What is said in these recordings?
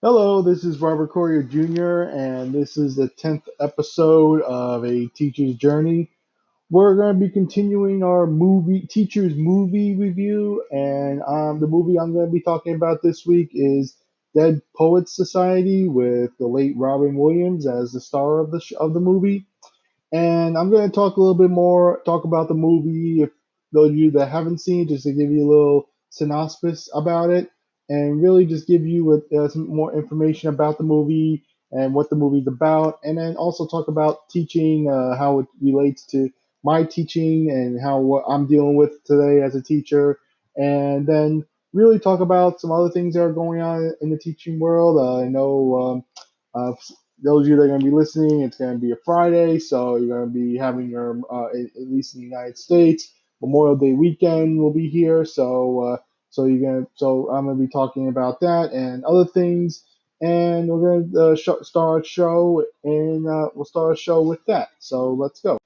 Hello, this is Robert Corrier Jr., and this is the 10th episode of A Teacher's Journey. We're going to be continuing our teacher's movie review, and the movie I'm going to be talking about this week is Dead Poets Society with the late Robin Williams as the star of the movie. And I'm going to talk a little bit more, talk about the movie. If those of you that haven't seen it, just to give you a little synopsis about it, and really just give you some more information about the movie and what the movie's about, and then also talk about teaching, how it relates to my teaching and how what I'm dealing with today as a teacher, and then really talk about some other things that are going on in the teaching world. I know. Those of you that are going to be listening, it's going to be a Friday, so you're going to be having your, at least in the United States, Memorial Day weekend will be here. So I'm going to be talking about that and other things, and we're going to start a show, and we'll start a show with that. So let's go.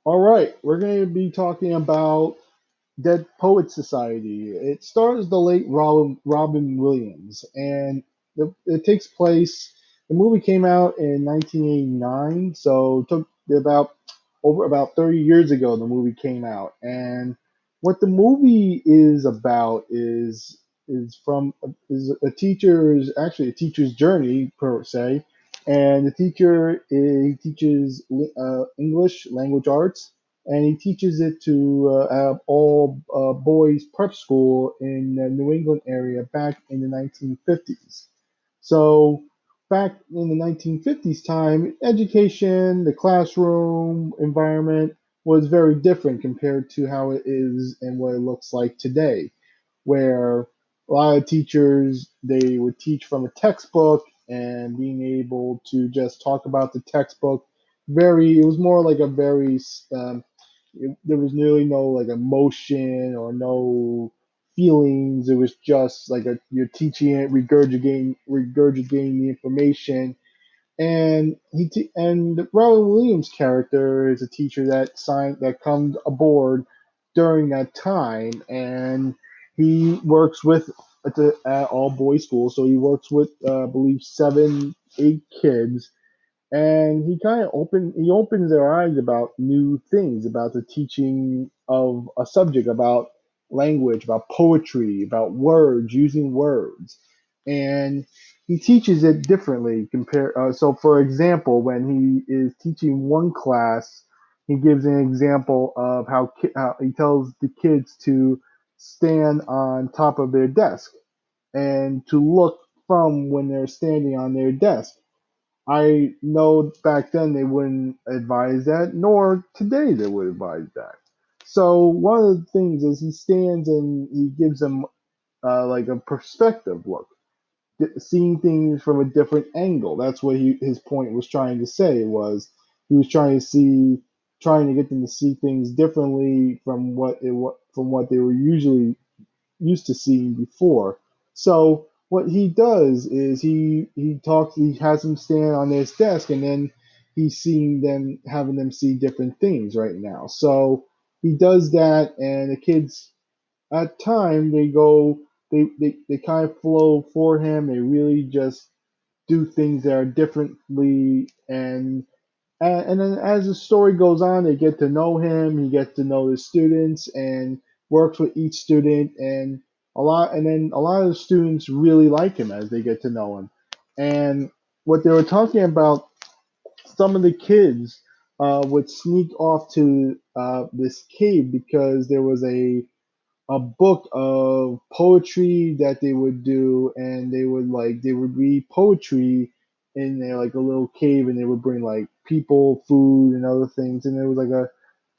All right, we're going to be talking about Dead Poets Society. It stars the late Robin Williams, and it takes place. The movie came out in 1989, so it took about 30 years ago. The movie came out, and what the movie is about is a teacher's actually a teacher's journey per se, and the teacher he teaches English language arts, and he teaches it to all boys prep school in the New England area back in the 1950s. So back in the 1950s time, education, the classroom environment was very different compared to how it is and what it looks like today, where a lot of teachers they would teach from a textbook and being able to just talk about the textbook. It was more like a very there was nearly no like emotion or no feelings. It was just like you're teaching it, regurgitating the information. And the Robin Williams character is a teacher that comes aboard during that time, and he works with at all boys school. So he works with I believe 7, 8 kids, and he opens their eyes about new things, about the teaching of a subject, about language, about poetry, about words, using words, and he teaches it differently. So for example, when he is teaching one class, he gives an example of how he tells the kids to stand on top of their desk and to look from when they're standing on their desk. I know back then they wouldn't advise that, nor today they would advise that. So one of the things is he stands and he gives them like a perspective look, seeing things from a different angle. That's what his point was trying to say. Was he was trying to get them to see things differently from what they were usually used to seeing before. So what he does is he has them stand on his desk, and then he's seeing them having them see different things right now. So he does that, and the kids at time they kind of flow for him. They really just do things that are differently, and then as the story goes on, they get to know him. He gets to know the students and works with each student, and a lot of the students really like him as they get to know him. And what they were talking about, some of the kids would sneak off to this cave because there was a book of poetry that they would do, and they would read poetry in there like a little cave, and they would bring like people food and other things, and there was like a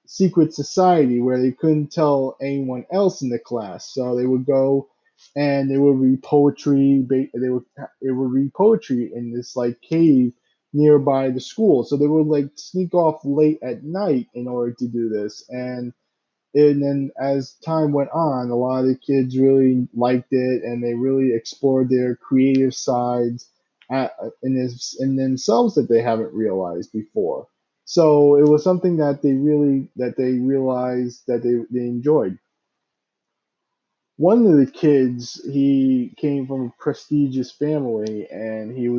secret society where they couldn't tell anyone else in the class, so they would go and they would read poetry. They would read poetry in this like cave nearby the school, so they would like sneak off late at night in order to do this. And then as time went on, a lot of the kids really liked it, and they really explored their creative sides in themselves that they haven't realized before. So it was something that they realized that they enjoyed. one of the kids, he came from a prestigious family, and he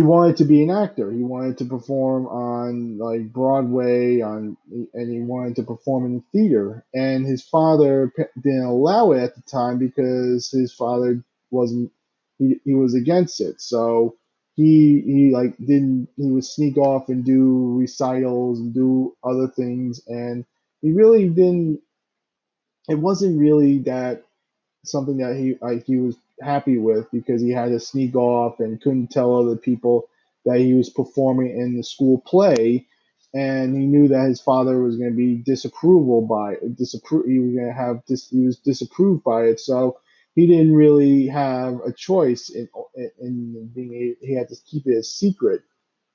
wanted to be an actor. He wanted to perform on like Broadway, and he wanted to perform in the theater. And his father didn't allow it at the time because his father wasn't he was against it. So he like didn't he would sneak off and do recitals and do other things, and he really didn't. It wasn't really that something that he was happy with, because he had to sneak off and couldn't tell other people that he was performing in the school play, and he knew that his father was going to be disapproval by disapprove. He was going to have this. He was disapproved by it, so he didn't really have a choice in being. He had to keep it a secret.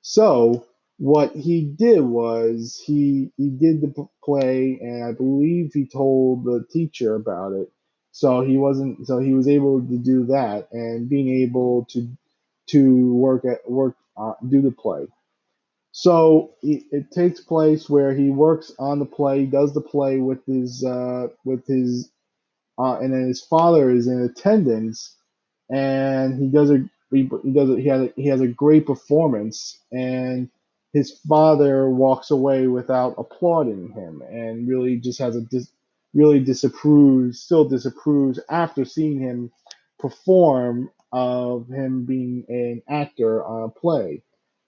So what he did was he did the play, and I believe he told the teacher about it. So he was able to do that, and being able to do the play. So it takes place where he works on the play, does the play with his and then his father is in attendance, and he has a great performance, and his father walks away without applauding him, and really just has really disapproves after seeing him perform of him being an actor on a play.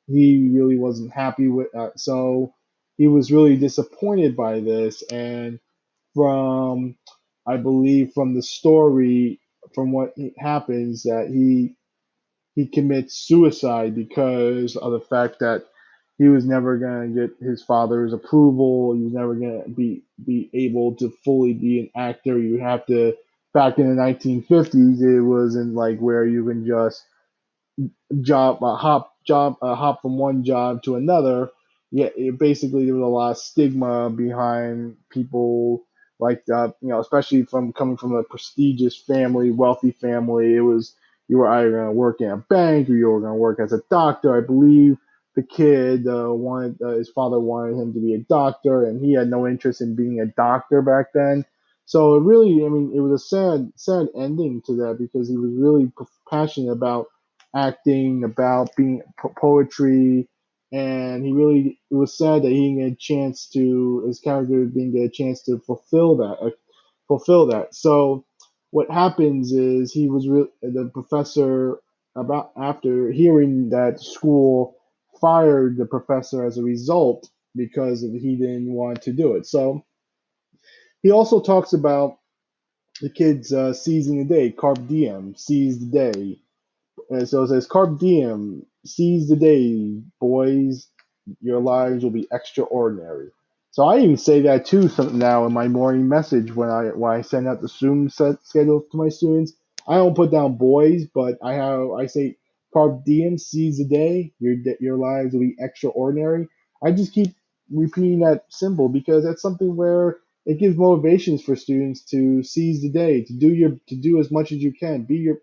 He really wasn't happy with so he was really disappointed by this, and from I believe from the story, from what happens, that he commits suicide because of the fact that he was never going to get his father's approval. He was never going to be able to fully be an actor. You have to, back in the 1950s, it wasn't like where you can just hop from one job to another. Yeah, basically there was a lot of stigma behind people like that. Especially from coming from a prestigious family, wealthy family. It was, you were either going to work in a bank or you were going to work as a doctor. I believe the kid wanted his father wanted him to be a doctor, and he had no interest in being a doctor back then. So it really, I mean, it was a sad ending to that, because he was really passionate about acting, about being poetry, and it was sad that he didn't get a chance to his character didn't get a chance to fulfill that. So what happens is the professor, about after hearing that school fired the professor as a result, because he didn't want to do it. So he also talks about the kids seizing the day, carpe diem, seize the day. And so it says, Carpe diem, seize the day, boys. Your lives will be extraordinary. So I even say that too now in my morning message when I send out the Zoom schedule to my students. I don't put down boys, but I say Carpe diem, seize the day. Your lives will be extraordinary. I just keep repeating that symbol because that's something where it gives motivations for students to seize the day, to do as much as you can, be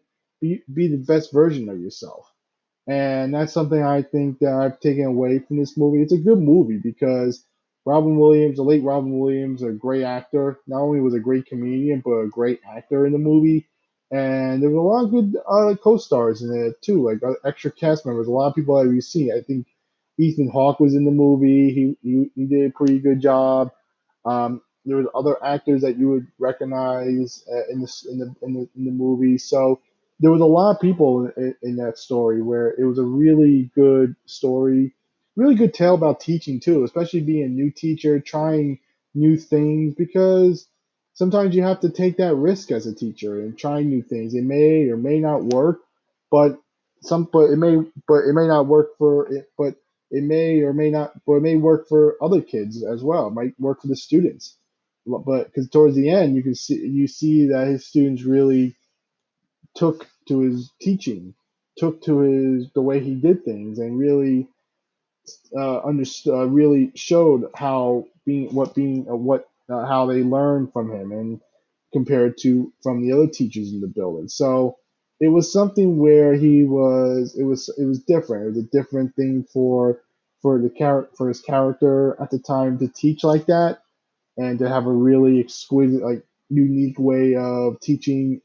the best version of yourself. And that's something I think that I've taken away from this movie. It's a good movie because the late Robin Williams, a great actor. Not only was a great comedian, but a great actor in the movie. And there was a lot of good co-stars in it too, like extra cast members. A lot of people that we've seen. I think Ethan Hawke was in the movie. He did a pretty good job. There was other actors that you would recognize in the movie. So there was a lot of people in that story, where it was a really good story, really good tale about teaching too, especially being a new teacher, trying new things, because sometimes you have to take that risk as a teacher and try new things. It may or may not work, but it may not work for it, but it may or may not, but it may work for other kids as well. It might work for the students, but because towards the end you see that his students really took to his teaching, took to his the way he did things, and really understood, really showed how they learned from him, and compared to from the other teachers in the building. So it was something where it was different. It was a different thing for his character at the time to teach like that, and to have a really exquisite, like unique way of teaching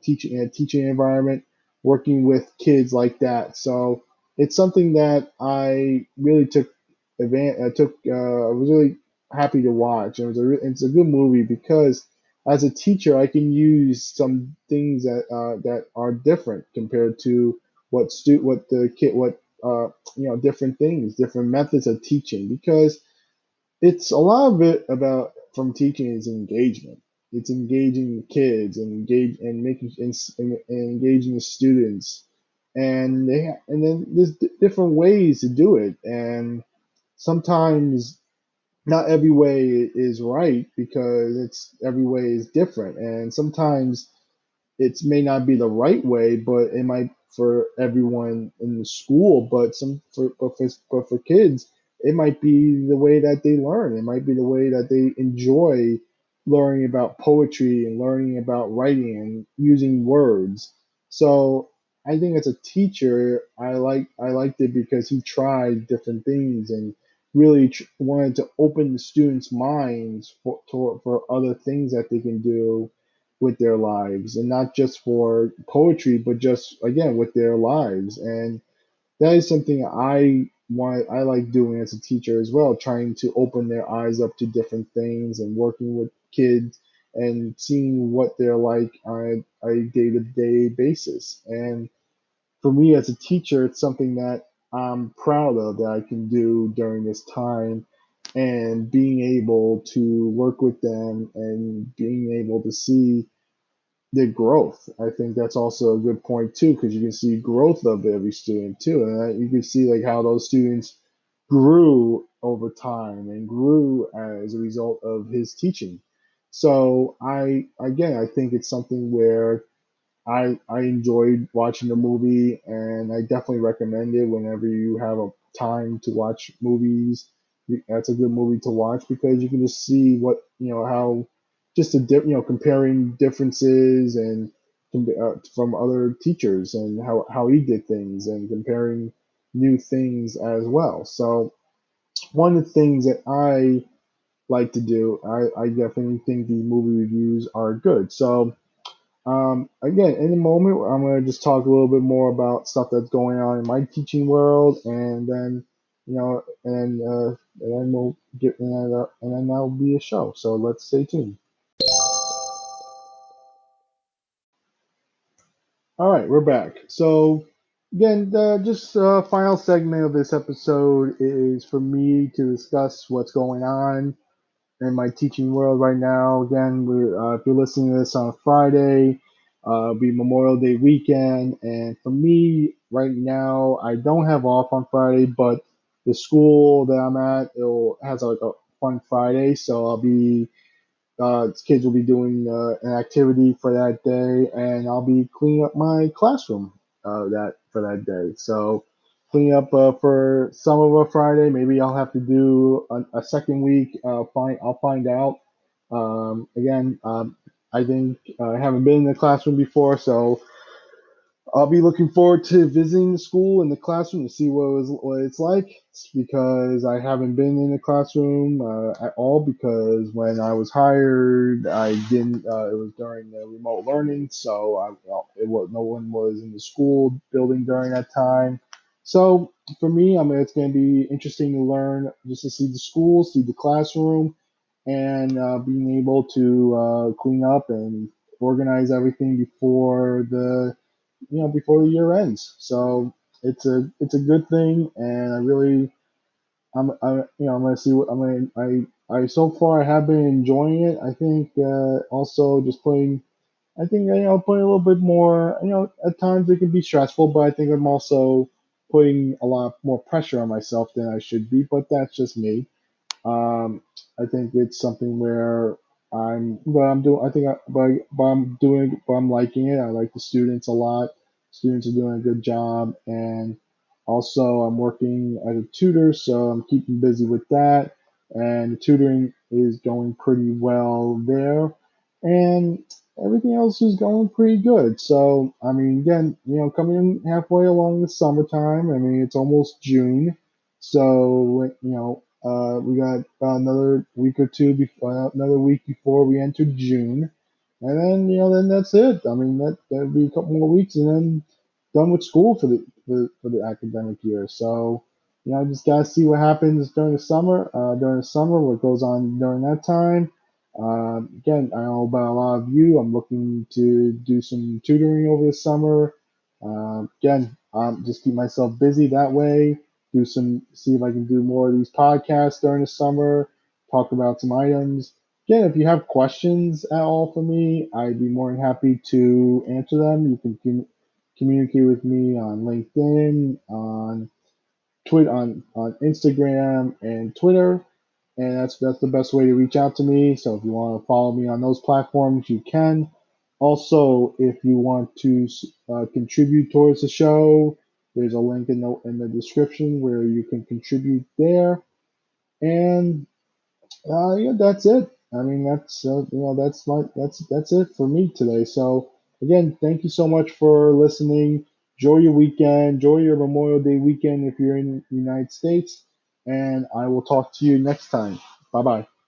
teaching in a teaching environment, working with kids like that. So it's something that I really took advantage. I was really happy to watch. It's a good movie because as a teacher, I can use some things that are different compared to what the kid what different things, different methods of teaching because it's a lot of it about from teaching is engagement. It's engaging the kids and and engaging the students, and then there's different ways to do it, and sometimes not every way is right because it's every way is different, and sometimes it may not be the right way, but it might for everyone in the school. But for kids, it might be the way that they learn. It might be the way that they enjoy learning about poetry and learning about writing and using words. So I think as a teacher, I liked it because he tried different things and really wanted to open the students' minds for other things that they can do with their lives and not just for poetry but just again with their lives, and that is something I like doing as a teacher as well, trying to open their eyes up to different things and working with kids and seeing what they're like on a day-to-day basis. And for me as a teacher, it's something that I'm proud of that I can do during this time, and being able to work with them and being able to see the growth. I think that's also a good point too, because you can see growth of every student too, and you can see like how those students grew over time and grew as a result of his teaching. So I think it's something where I enjoyed watching the movie, and I definitely recommend it whenever you have a time to watch movies. That's a good movie to watch because you can just see what how just comparing differences and from other teachers and how he did things and comparing new things as well. So one of the things that I like to do, I definitely think the movie reviews are good. So again, in a moment, I'm going to just talk a little bit more about stuff that's going on in my teaching world, and then, and then we'll and then that'll be a show. So let's stay tuned. All right, we're back. So again, just final segment of this episode is for me to discuss what's going on in my teaching world right now. Again, if you're listening to this on a Friday, it'll be Memorial Day weekend, and for me right now, I don't have off on Friday, but the school that I'm at it has like a fun Friday, so I'll be kids will be doing an activity for that day, and I'll be cleaning up my classroom that for that day. So cleaning up for some of a Friday. Maybe I'll have to do a second week. I'll find out. Again, I think I haven't been in the classroom before, so I'll be looking forward to visiting the school and the classroom to see what it's like. It's because I haven't been in the classroom at all. Because when I was hired, I didn't. It was during the remote learning, so it was no one was in the school building during that time. So for me, I mean, it's going to be interesting to learn just to see the school, see the classroom, and being able to clean up and organize everything before the year ends. So it's a good thing, and I really I'm gonna see what I so far I have been enjoying it. I think also just putting I think putting a little bit more at times it can be stressful, but I think I'm also putting a lot more pressure on myself than I should be. But that's just me. Um, I think it's something where but I'm doing, I think, but I'm doing, but I'm liking it. I like the students a lot. Students are doing a good job, and also I'm working as a tutor, so I'm keeping busy with that. And the tutoring is going pretty well there, and everything else is going pretty good. So, I mean, again, coming in halfway along the summertime. I mean, it's almost June, so We got another week or two before, another week before we enter June, and then then that's it. I mean, that'll be a couple more weeks, and then done with school for the academic year. So, I just gotta see what happens during the summer. What goes on during that time. Again, I know about a lot of you. I'm looking to do some tutoring over the summer. Again, just keep myself busy that way. See if I can do more of these podcasts during the summer. Talk about some items. Again, if you have questions at all for me, I'd be more than happy to answer them. You can communicate with me on LinkedIn, on Instagram and Twitter, and that's the best way to reach out to me. So if you want to follow me on those platforms, you can. Also, if you want to contribute towards the show, there's a link in the description where you can contribute there. And yeah, that's it. I mean, that's it for me today. So again, thank you so much for listening. Enjoy your weekend. Enjoy your Memorial Day weekend if you're in the United States. And I will talk to you next time. Bye bye.